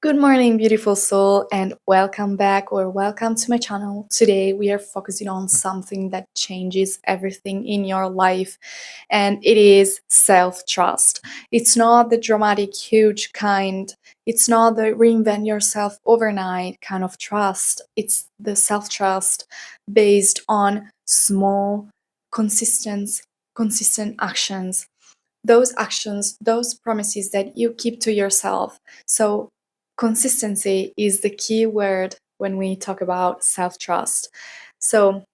Good morning, beautiful soul, and welcome back or welcome to my channel. Today, we are focusing on something that changes everything in your life, and it is self trust. It's not the dramatic, huge kind, it's not the reinvent yourself overnight kind of trust. It's the self trust based on small, consistent, consistent actions. Those actions, those promises that you keep to yourself. So, consistency is the key word when we talk about self trust. So,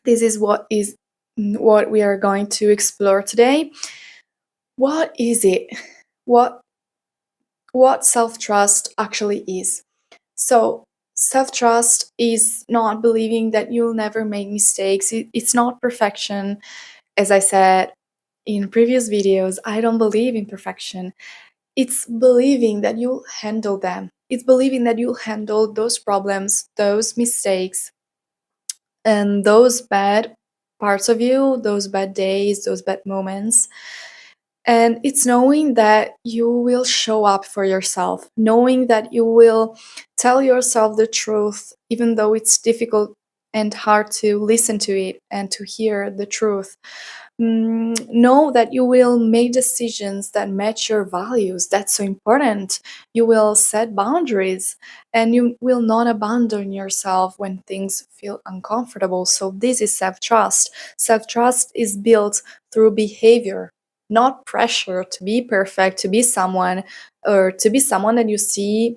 this is what we are going to explore today. What is it? What what self trust actually is? So, self trust is not believing that you'll never make mistakes. It's not perfection. As I said in previous videos, I don't believe in perfection. It's believing that you'll handle them. It's believing that you'll handle those problems, those mistakes, and those bad parts of you, those bad days, those bad moments. And it's knowing that you will show up for yourself, knowing that you will tell yourself the truth, even though it's difficult and hard to listen to it and to hear the truth. Know that you will make decisions that match your values. That's so important. You will set boundaries and you will not abandon yourself when things feel uncomfortable. So, this is self trust. Self trust is built through behavior, not pressure to be perfect, to be someone, or to be someone that you see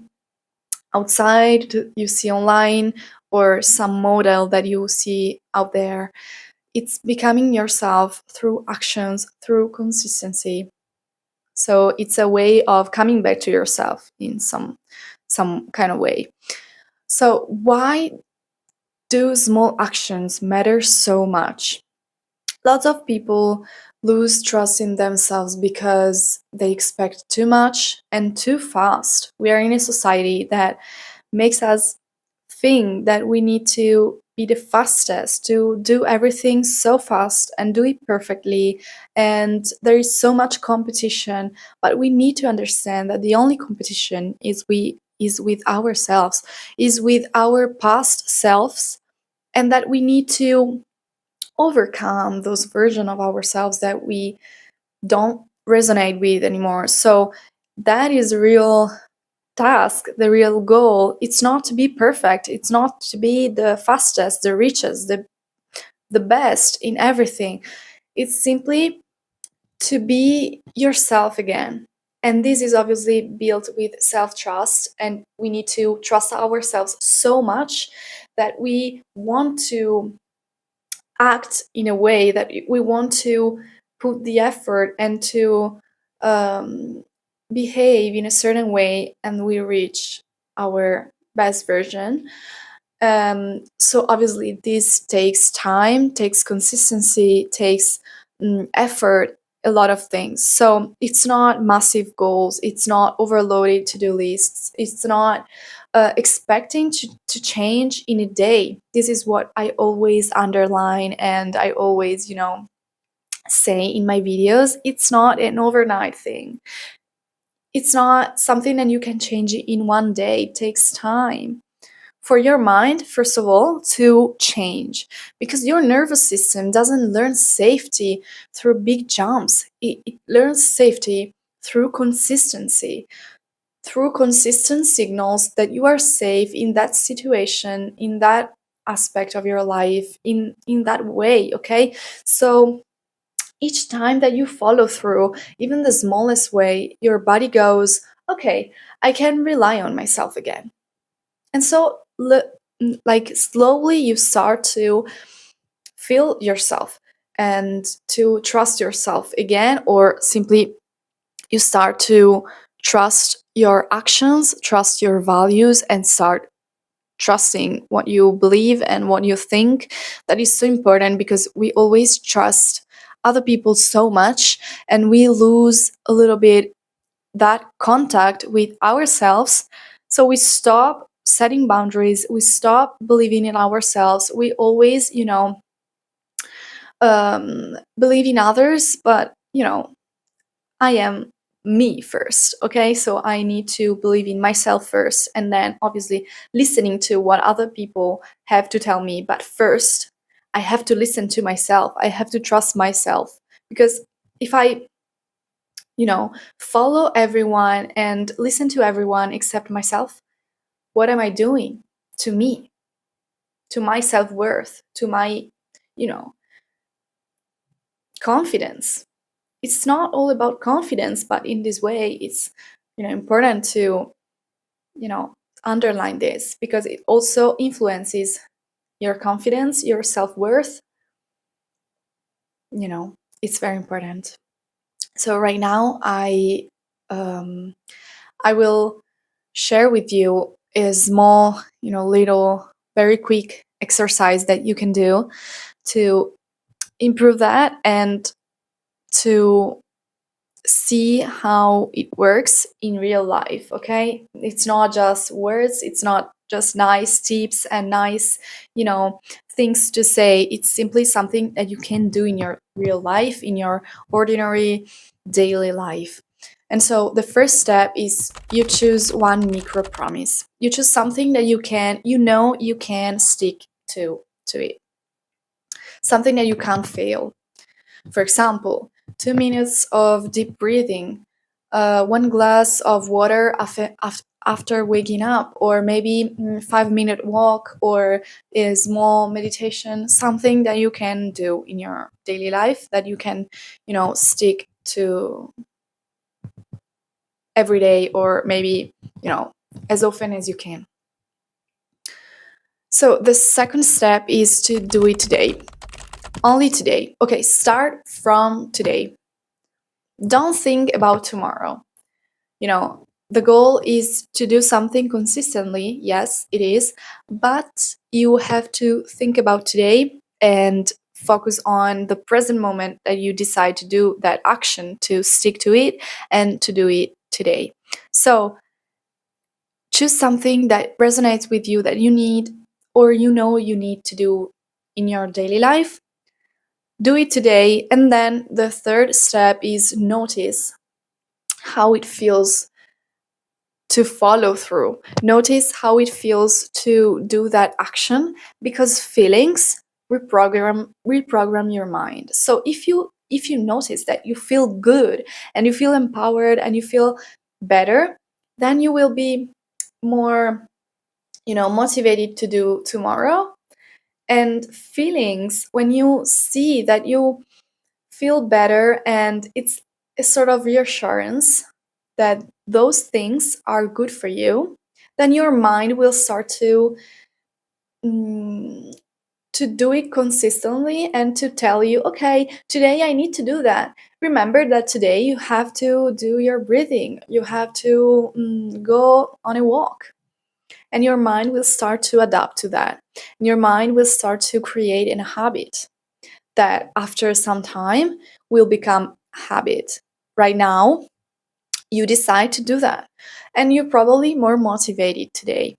outside, you see online, or some model that you see out there. It's becoming yourself through actions, through consistency. So it's a way of coming back to yourself in some kind of way. So why do small actions matter so much? Lots of people lose trust in themselves because they expect too much and too fast. We are in a society that makes us think that we need to be the fastest, to do everything so fast and do it perfectly. And there is so much competition, but we need to understand that the only competition is with ourselves, is with our past selves, and that we need to overcome those versions of ourselves that we don't resonate with anymore. So that is a real task, the real goal. It's not to be perfect, it's not to be the fastest, the richest, the best in everything. It's simply to be yourself again. And this is obviously built with self trust, and we need to trust ourselves so much that we want to act in a way that we want to put the effort and to um, behave in a certain way, and we reach our best version. So obviously this takes time, takes consistency, takes effort, a lot of things. So it's not massive goals, it's not overloaded to-do lists, it's not expecting to change in a day. This is what I always underline and I always, say in my videos. It's not an overnight thing. It's not something that you can change in one day. It takes time for your mind, first of all, to change, because your nervous system doesn't learn safety through big jumps. It learns safety through consistency, through consistent signals that you are safe in that situation, in that aspect of your life, in that way. Okay, so each time that you follow through, even the smallest way, your body goes, okay, I can rely on myself again. And so like slowly you start to feel yourself and to trust yourself again, or simply you start to trust your actions, trust your values, and start trusting what you believe and what you think. That is so important, because we always trust other people so much and we lose a little bit that contact with ourselves. So we stop setting boundaries, we stop believing in ourselves. We always, believe in others, but I am me first. Okay, so I need to believe in myself first, and then obviously listening to what other people have to tell me. But first, I have to listen to myself. I have to trust myself, because if I, follow everyone and listen to everyone except myself, what am I doing to me, to my self-worth, to my, you know, confidence? It's not all about confidence, but in this way, it's, important to, you know, underline this, because it also influences your confidence, your self-worth. It's very important. So right now, um, I will share with you a small, little, very quick exercise that you can do to improve that and to see how it works in real life. Okay, it's not just words, it's not just nice tips and nice, things to say. It's simply something that you can do in your real life, in your ordinary daily life. And so the first step is you choose one micro promise. You choose something that you can stick to it, something that you can't fail. For example, 2 minutes of deep breathing, one glass of water after waking up, or maybe 5 minute walk, or a small meditation, something that you can do in your daily life that you can, stick to every day, or maybe, as often as you can. So the second step is to do it today. Only today. Okay, start from today. Don't think about tomorrow. The goal is to do something consistently. Yes, it is. But you have to think about today and focus on the present moment that you decide to do that action, to stick to it and to do it today. So choose something that resonates with you, that you need, or you need to do in your daily life. Do it today. And then the third step is notice how it feels to follow through. Notice how it feels to do that action, because feelings reprogram your mind. So if you notice that you feel good and you feel empowered and you feel better, then you will be more, motivated to do tomorrow. And feelings, when you see that you feel better, and it's a sort of reassurance that those things are good for you, then your mind will start mm, to do it consistently and to tell you, okay, today I need to do that. Remember that today you have to do your breathing, you have to go on a walk. And your mind will start to adapt to that. And your mind will start to create a habit that after some time will become habit. Right now, you decide to do that, and you're probably more motivated today.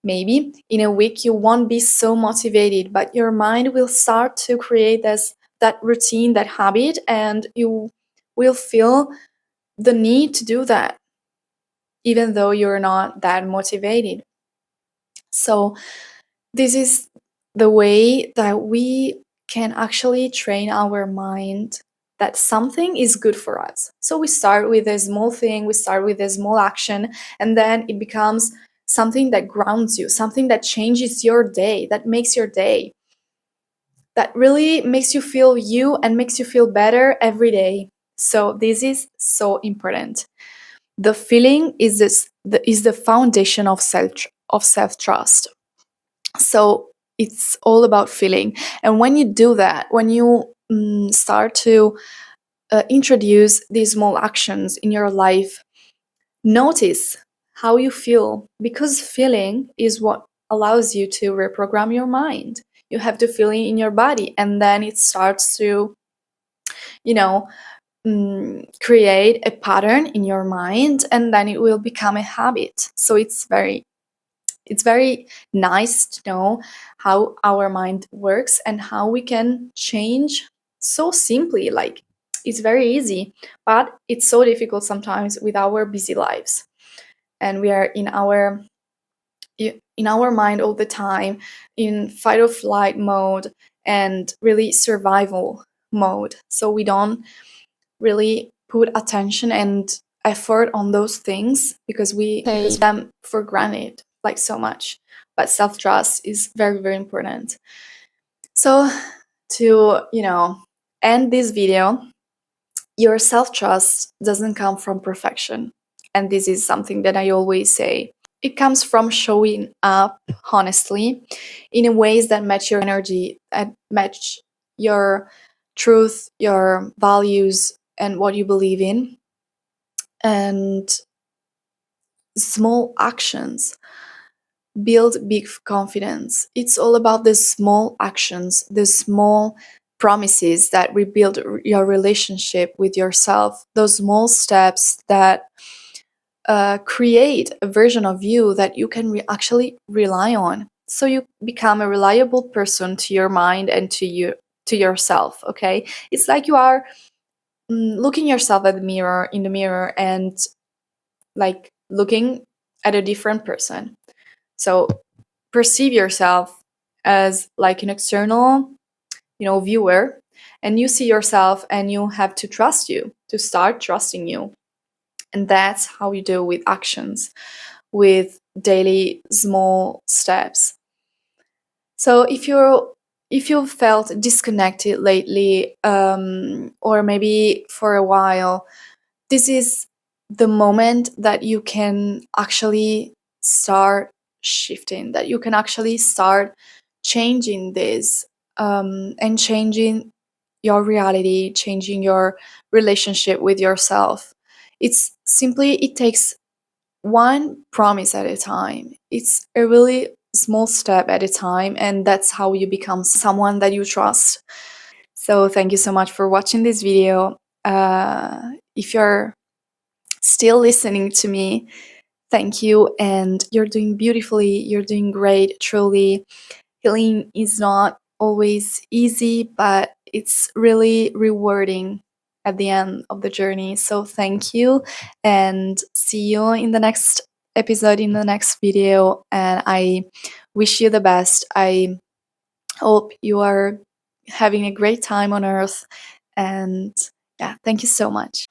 Maybe in a week you won't be so motivated, but your mind will start to create that routine, that habit, and you will feel the need to do that, even though you're not that motivated. So this is the way that we can actually train our mind that something is good for us. So we start with a small thing, we start with a small action, and then it becomes something that grounds you, something that changes your day, that makes your day, that really makes you feel you and makes you feel better every day. So this is so important. The feeling is the foundation of self trust. So it's all about feeling. And when you do that, when you start to introduce these small actions in your life, notice how you feel, because feeling is what allows you to reprogram your mind. You have to feel it in your body, and then it starts to, you know, create a pattern in your mind, and then it will become a habit. So it's very nice to know how our mind works and how we can change so simply, like It's very easy, but it's so difficult sometimes with our busy lives, and we are in our mind all the time, in fight or flight mode and really survival mode. So we don't really put attention and effort on those things because we take them for granted like so much. But self-trust is very, very important. So to, end this video, your self-trust doesn't come from perfection. And this is something that I always say. It comes from showing up honestly in ways that match your energy, that match your truth, your values, and what you believe in. And small actions build big confidence. It's all about the small actions, the small promises that rebuild your relationship with yourself, those small steps that create a version of you that you can actually rely on. So you become a reliable person to your mind and to yourself. Okay, it's like you are looking yourself at the mirror in the mirror and like looking at a different person. So perceive yourself as like an external, viewer, and you see yourself and you have to trust you, to start trusting you. And that's how you do with actions, with daily small steps. So if you felt disconnected lately, or maybe for a while, this is the moment that you can actually start shifting, that you can actually start changing this, and changing your reality, changing your relationship with yourself. It takes one promise at a time. It's a really small step at a time, and that's how you become someone that you trust. So thank you so much for watching this video. If you're still listening to me, thank you, and you're doing beautifully. You're doing great, truly. Healing is not always easy, but it's really rewarding at the end of the journey. So thank you, and see you in the next episode, in the next video. And I wish you the best. I hope you are having a great time on Earth. And yeah, thank you so much.